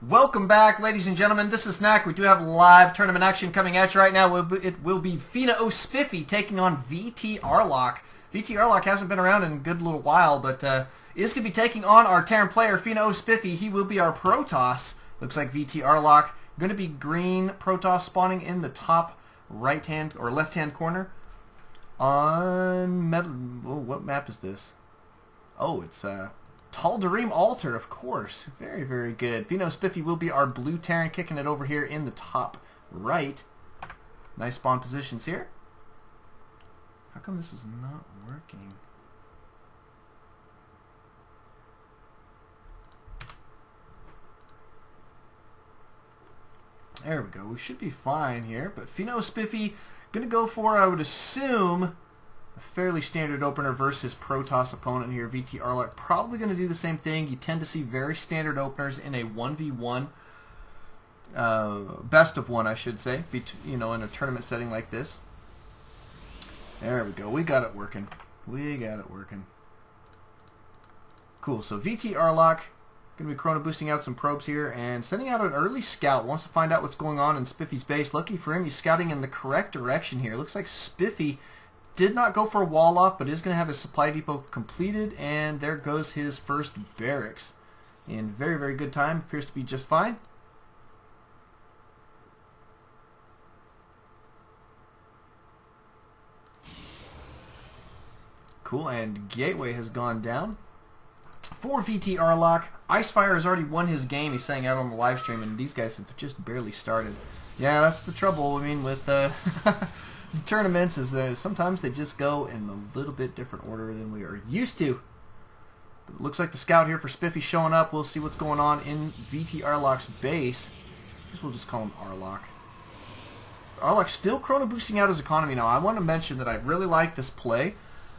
Welcome back, ladies and gentlemen. This is Knack. We do have live tournament action coming at you right now. It will be FiNaOSpiffy taking on VTArlock. VTArlock hasn't been around in a good little while, but is going to be taking on our Terran player, FiNaOSpiffy. He will be our Protoss. Looks like VTArlock going to be green Protoss spawning in the top right-hand or left-hand corner. On metal. Oh, what map is this? Oh, it's Tal'Darim Altar, of course. Very, very good. FiNaOSpiffy will be our blue Terran, kicking it over here in the top right. Nice spawn positions here. How come this is not working? There we go. We should be fine here. But FiNaOSpiffy going to go for, I would assume, a fairly standard opener versus his Protoss opponent here, VTArlock. Probably going to do the same thing. You tend to see very standard openers in a 1v1, best of one, I should say, in a tournament setting like this. There we go. We got it working. We got it working. Cool. So VTArlock going to be chrono boosting out some probes here and sending out an early scout. Wants to find out what's going on in Spiffy's base. Lucky for him, he's scouting in the correct direction here. Looks like Spiffy did not go for a wall off, but is going to have his supply depot completed, and there goes his first barracks. In very, very good time. Appears to be just fine. Cool, and Gateway has gone down. For VTArlock, Icefire has already won his game. He's saying out on the live stream, and these guys have just barely started. Yeah, that's the trouble. I mean, with tournaments is that sometimes they just go in a little bit different order than we are used to. But it looks like the scout here for Spiffy showing up. We'll see what's going on in VTArlock's base. I guess we'll just call him Arlock. Arlock's still chrono boosting out his economy now. I want to mention that I really like this play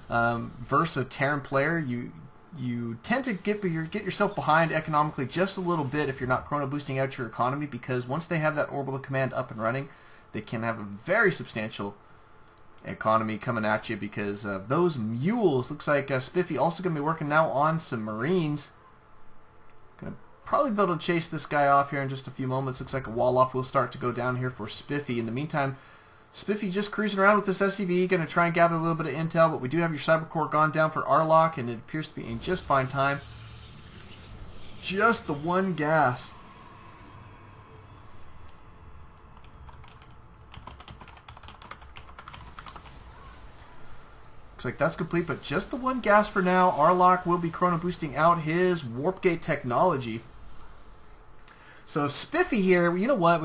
versus a Terran player. You tend to get yourself behind economically just a little bit if you're not chrono boosting out your economy, because once they have that orbital command up and running, they can have a very substantial economy coming at you because those mules. Looks like Spiffy also going to be working now on some Marines. Going to probably be able to chase this guy off here in just a few moments. Looks like a wall off will start to go down here for Spiffy. In the meantime, Spiffy just cruising around with this SCV, going to try and gather a little bit of intel, but we do have your Cyber Core gone down for Arlock, and it appears to be in just fine time. Just the one gas. Looks like that's complete, but just the one gas for now. Arlock will be chrono boosting out his Warp Gate technology. So Spiffy here, you know what?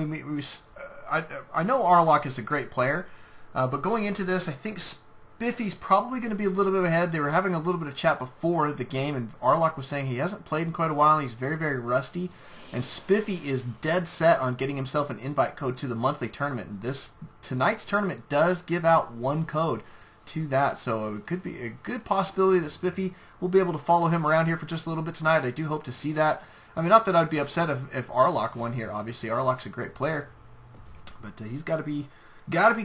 I know Arlock is a great player, but going into this, I think Spiffy's probably going to be a little bit ahead. They were having a little bit of chat before the game, and Arlock was saying he hasn't played in quite a while, and he's very, very rusty. And Spiffy is dead set on getting himself an invite code to the monthly tournament. And tonight's tournament does give out one code to that, so it could be a good possibility that Spiffy will be able to follow him around here for just a little bit tonight. I do hope to see that. I mean, not that I'd be upset if Arlock won here. Obviously, Arlock's a great player, but he's got to be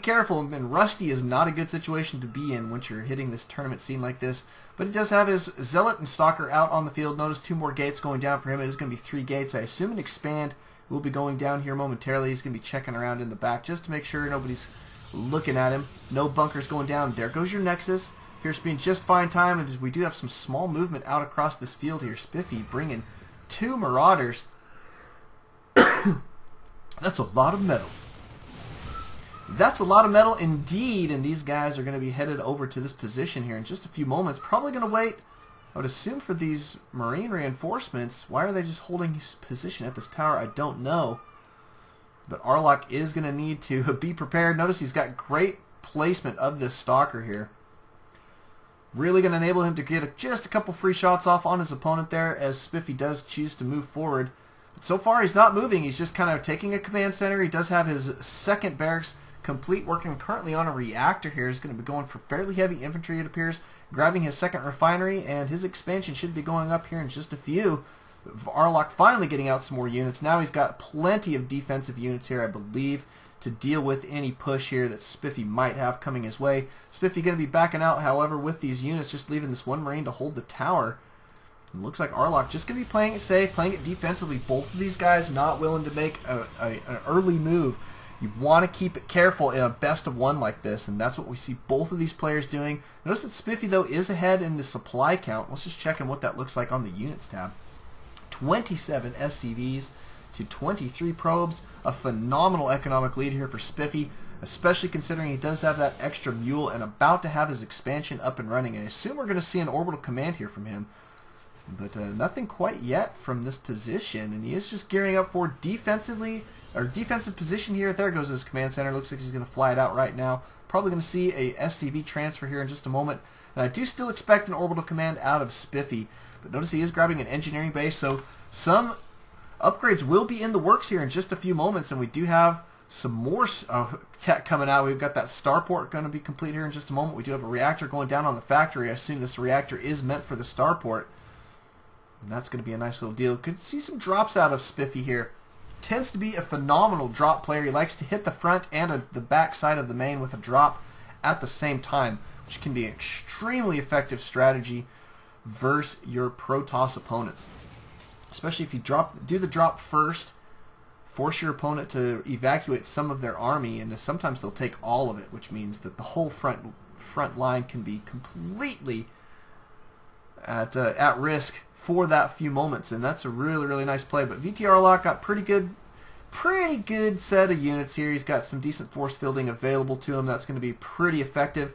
careful. And rusty is not a good situation to be in once you're hitting this tournament scene like this. But he does have his Zealot and Stalker out on the field. Notice 2 more gates going down for him. It is going to be 3 gates. I assume an expand will be going down here momentarily. He's going to be checking around in the back just to make sure nobody's looking at him. No bunkers going down. There goes your Nexus. Appears to be in just fine time, and we do have some small movement out across this field here. Spiffy bringing 2 Marauders. That's a lot of metal. That's a lot of metal indeed, and these guys are going to be headed over to this position here in just a few moments. Probably going to wait, I would assume, for these Marine reinforcements. Why are they just holding his position at this tower? I don't know. But Arlock is going to need to be prepared. Notice he's got great placement of this Stalker here. Really going to enable him to get just a couple free shots off on his opponent there, as Spiffy does choose to move forward. But so far he's not moving. He's just kind of taking a command center. He does have his second barracks complete, working currently on a reactor here. He's going to be going for fairly heavy infantry, it appears, grabbing his second refinery, and his expansion should be going up here in just a few. Arlock finally getting out some more units. Now he's got plenty of defensive units here, I believe, to deal with any push here that Spiffy might have coming his way. Spiffy going to be backing out, however, with these units, just leaving this one Marine to hold the tower. It looks like Arlock just going to be playing it safe, playing it defensively. Both of these guys not willing to make an early move. You want to keep it careful in a best of one like this, and that's what we see both of these players doing. Notice that Spiffy, though, is ahead in the supply count. Let's just check in what that looks like on the units tab. 27 SCVs to 23 probes. A phenomenal economic lead here for Spiffy, especially considering he does have that extra mule and about to have his expansion up and running. I assume we're going to see an orbital command here from him, but nothing quite yet from this position, and he is just gearing up for defensive position here. There goes his command center. Looks like he's going to fly it out right now. Probably going to see a SCV transfer here in just a moment, and I do still expect an orbital command out of Spiffy, but notice he is grabbing an engineering base, so some upgrades will be in the works here in just a few moments, and we do have some more tech coming out. We've got that starport going to be complete here in just a moment. We do have a reactor going down on the factory. I assume this reactor is meant for the starport, and that's going to be a nice little deal. Could see some drops out of Spiffy here. Tends to be a phenomenal drop player. He likes to hit the front and the back side of the main with a drop at the same time, which can be an extremely effective strategy versus your Protoss opponents. Especially if you do the drop first, force your opponent to evacuate some of their army, and sometimes they'll take all of it, which means that the whole front line can be completely at risk for that few moments, and that's a really, really nice play. But VTArlock got pretty good set of units here. He's got some decent force fielding available to him. That's going to be pretty effective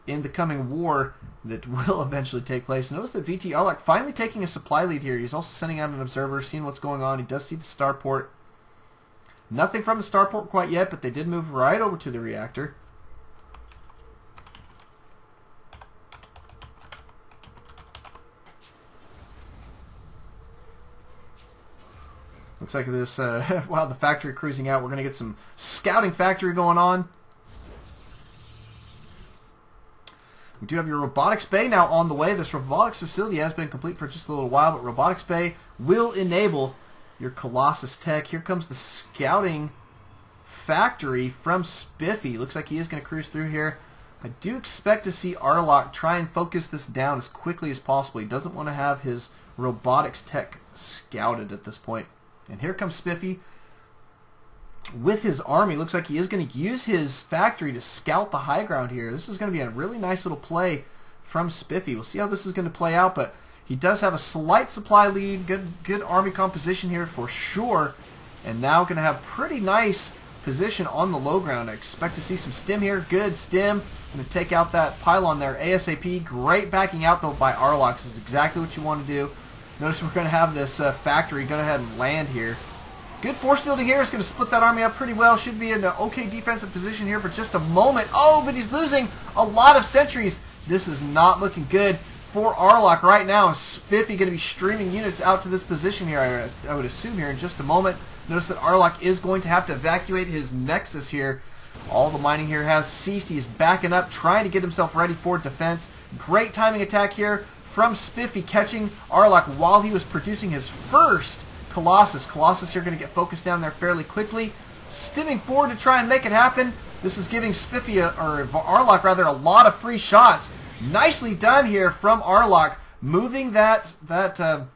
in the coming war that will eventually take place. Notice that VTArlock finally taking a supply lead here. He's also sending out an observer, seeing what's going on. He does see the starport. Nothing from the starport quite yet, but they did move right over to the reactor. Looks like this, while the factory cruising out, we're going to get some scouting factory going on. We do have your robotics bay now on the way. This robotics facility has been complete for just a little while, but robotics bay will enable your Colossus tech. Here comes the scouting factory from Spiffy. Looks like he is going to cruise through here. I do expect to see Arlock try and focus this down as quickly as possible. He doesn't want to have his robotics tech scouted at this point. And here comes Spiffy with his army. Looks like he is going to use his factory to scout the high ground here. This is going to be a really nice little play from Spiffy. We'll see how this is going to play out, but he does have a slight supply lead. Good army composition here for sure. And now going to have pretty nice position on the low ground. I expect to see some stim here. Good stim. Going to take out that pylon there ASAP. Great backing out though by Arlock. This is exactly what you want to do. Notice we're going to have this factory go ahead and land here. Good force fielding here. It's going to split that army up pretty well. Should be in an okay defensive position here for just a moment. Oh, but he's losing a lot of sentries. This is not looking good for Arlock right now. Is Spiffy going to be streaming units out to this position here, I would assume, here in just a moment. Notice that Arlock is going to have to evacuate his nexus here. All the mining here has ceased. He's backing up, trying to get himself ready for defense. Great timing attack here from Spiffy, catching Arlock while he was producing his first Colossus. Colossus here going to get focused down there fairly quickly. Stimming forward to try and make it happen. This is giving Spiffy, or Arlock rather, a lot of free shots. Nicely done here from Arlock, moving that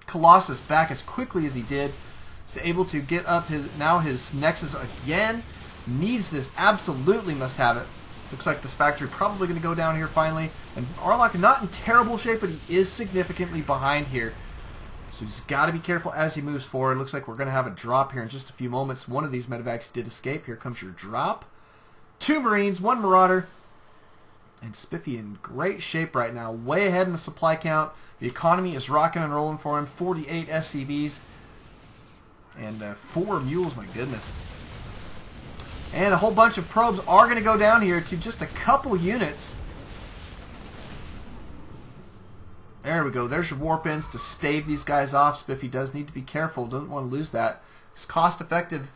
Colossus back as quickly as he did. He's able to get up his Nexus again. Needs this, absolutely must have it. Looks like this factory probably going to go down here finally. And Arlock not in terrible shape, but he is significantly behind here. So he's got to be careful as he moves forward. Looks like we're going to have a drop here in just a few moments. One of these medevacs did escape. Here comes your drop. 2 Marines, 1 Marauder. And Spiffy in great shape right now. Way ahead in the supply count. The economy is rocking and rolling for him. 48 SCVs. And 4 mules, my goodness. And a whole bunch of probes are going to go down here to just a couple units. There we go. There's your warp ends to stave these guys off. Spiffy does need to be careful. Doesn't want to lose that. It's cost effective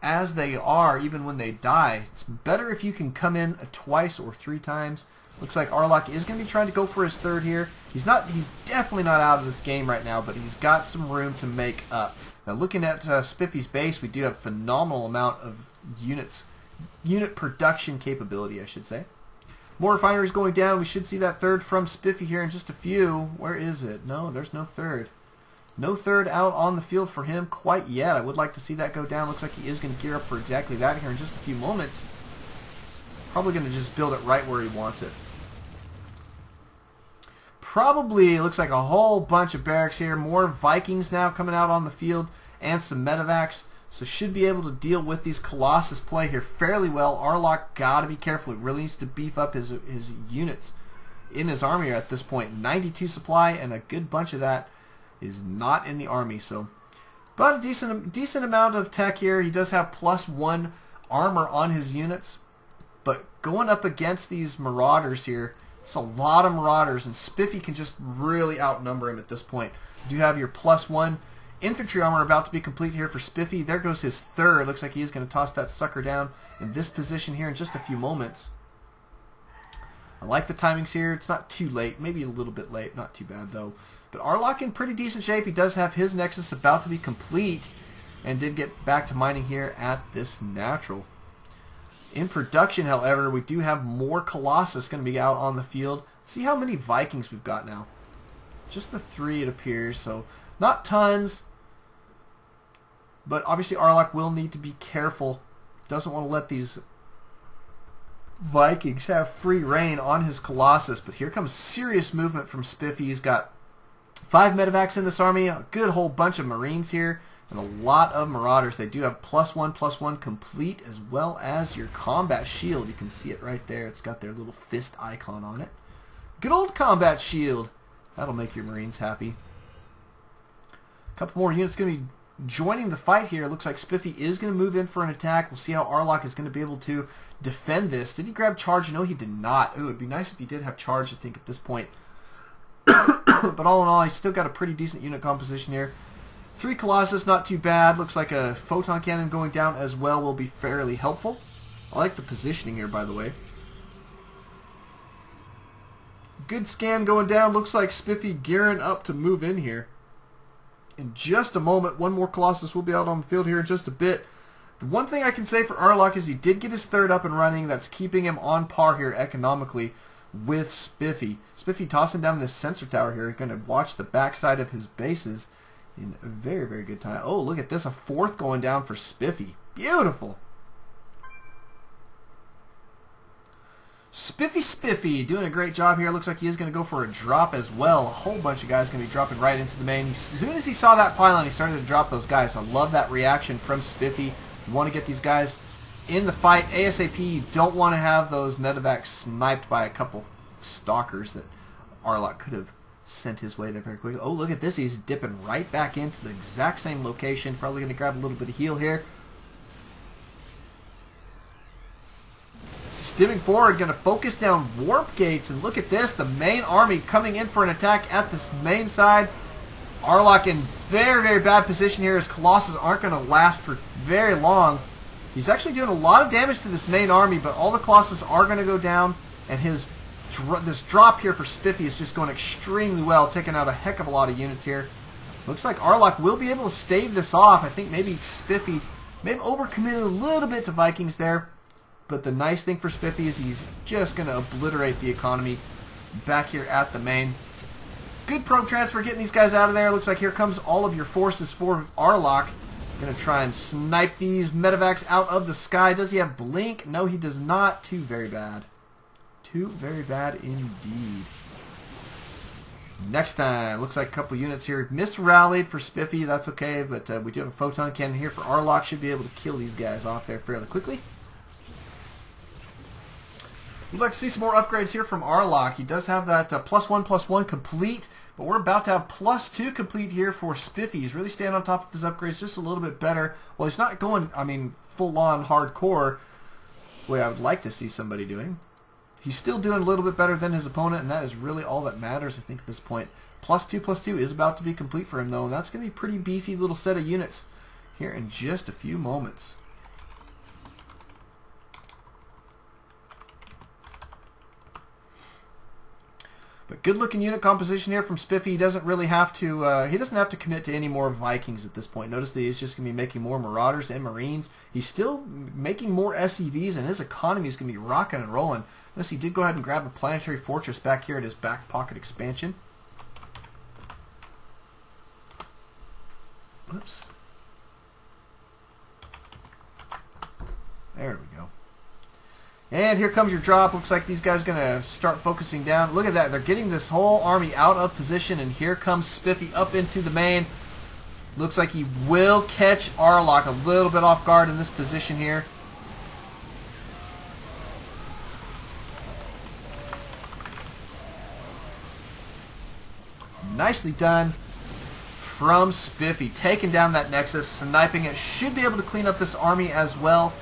as they are, even when they die. It's better if you can come in twice or 3 times. Looks like Arlock is going to be trying to go for his 3rd here. He's definitely not out of this game right now, but he's got some room to make up. Now looking at Spiffy's base, we do have a phenomenal amount of unit production capability, I should say. More refineries going down. We should see that 3rd from Spiffy here in just a few. Where is it? No, there's no 3rd. No third out on the field for him quite yet. I would like to see that go down. Looks like he is going to gear up for exactly that here in just a few moments. Probably going to just build it right where he wants it. Probably looks like a whole bunch of barracks here. More Vikings now coming out on the field and some medevacs. So should be able to deal with these Colossus play here fairly well. ALT got to be careful. He really needs to beef up his units in his army at this point. 92 supply, and a good bunch of that is not in the army. So about a decent amount of tech here. He does have +1 armor on his units. But going up against these Marauders here, it's a lot of Marauders, and Spiffy can just really outnumber him at this point. You do have your +1 infantry armor about to be complete here for Spiffy. There goes his third. Looks like he is going to toss that sucker down in this position here in just a few moments. I like the timings here. It's not too late. Maybe a little bit late. Not too bad, though. But ALT in pretty decent shape. He does have his Nexus about to be complete and did get back to mining here at this natural. In production, however, we do have more Colossus going to be out on the field. Let's see how many Vikings we've got now. Just the 3, it appears. So not tons. But obviously ALT will need to be careful. Doesn't want to let these Vikings have free reign on his Colossus. But here comes serious movement from Spiffy. He's got 5 medevacs in this army. A good whole bunch of Marines here. And a lot of Marauders. They do have +1/+1 complete, as well as your combat shield. You can see it right there. It's got their little fist icon on it. Good old combat shield. That'll make your Marines happy. A couple more units going to be joining the fight here. Looks like Spiffy is going to move in for an attack. We'll see how ALT is going to be able to defend this. Did he grab charge? No, he did not. Ooh, it would be nice if he did have charge, I think, at this point. But all in all, he's still got a pretty decent unit composition here. 3 Colossus, not too bad. Looks like a photon cannon going down as well will be fairly helpful. I like the positioning here, by the way. Good scan going down. Looks like Spiffy gearing up to move in here. In just a moment, 1 more Colossus will be out on the field here in just a bit. The one thing I can say for ALT is he did get his third up and running. That's keeping him on par here economically with Spiffy. Spiffy tossing down this sensor tower here. He's going to watch the backside of his bases in a very, very good time. Oh, look at this. A 4th going down for Spiffy. Beautiful. Spiffy doing a great job here. Looks like he is going to go for a drop as well. A whole bunch of guys going to be dropping right into the main. As soon as he saw that pylon, he started to drop those guys. I love that reaction from Spiffy. You want to get these guys in the fight ASAP. You don't want to have those medevacs sniped by a couple stalkers that ALT could have sent his way there very quickly. Oh, look at this. He's dipping right back into the exact same location. Probably going to grab a little bit of heal here. Stimming forward, going to focus down warp gates. And look at this. The main army coming in for an attack at this main side. ALT in very, very bad position here. His Colossus aren't going to last for very long. He's actually doing a lot of damage to this main army, but all the Colossus are going to go down. And this drop here for Spiffy is just going extremely well, taking out a heck of a lot of units here. Looks like ALT will be able to stave this off. I think maybe Spiffy may have overcommitted a little bit to Vikings there. But the nice thing for Spiffy is he's just going to obliterate the economy back here at the main. Good probe transfer getting these guys out of there. Looks like here comes all of your forces for ALT. Going to try and snipe these medevacs out of the sky. Does he have blink? No, he does not. Too very bad. Too very bad indeed. Next time. Looks like a couple units here misrallied for Spiffy. That's okay, but we do have a photon cannon here for ALT. Should be able to kill these guys off there fairly quickly. We'd like to see some more upgrades here from ALT. He does have that +1/+1 complete, but we're about to have +2 complete here for Spiffy. He's really staying on top of his upgrades just a little bit better. Well, he's not going, full-on hardcore the way I would like to see somebody doing. He's still doing a little bit better than his opponent, and that is really all that matters, I think, at this point. +2/+2 is about to be complete for him, though, and that's going to be a pretty beefy little set of units here in just a few moments. But good looking unit composition here from Spiffy. He doesn't really have to commit to any more Vikings at this point. Notice that he's just going to be making more Marauders and Marines. He's still making more SCVs, and his economy is going to be rocking and rolling. Notice he did go ahead and grab a planetary fortress back here at his back pocket expansion. Oops. There we go. And here comes your drop. Looks like these guys are going to start focusing down. Look at that. They're getting this whole army out of position, and here comes Spiffy up into the main. Looks like he will catch ALT-Stracraft a little bit off guard in this position here. Nicely done from Spiffy. Taking down that Nexus, sniping it. Should be able to clean up this army as well.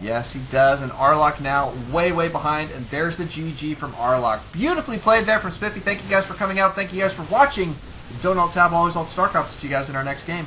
Yes, he does. And ALT-Stracraft now way, way behind. And there's the GG from ALT-Stracraft. Beautifully played there from Spiffy. Thank you guys for coming out. Thank you guys for watching. Don't alt tab, always alt StarCraft. See you guys in our next game.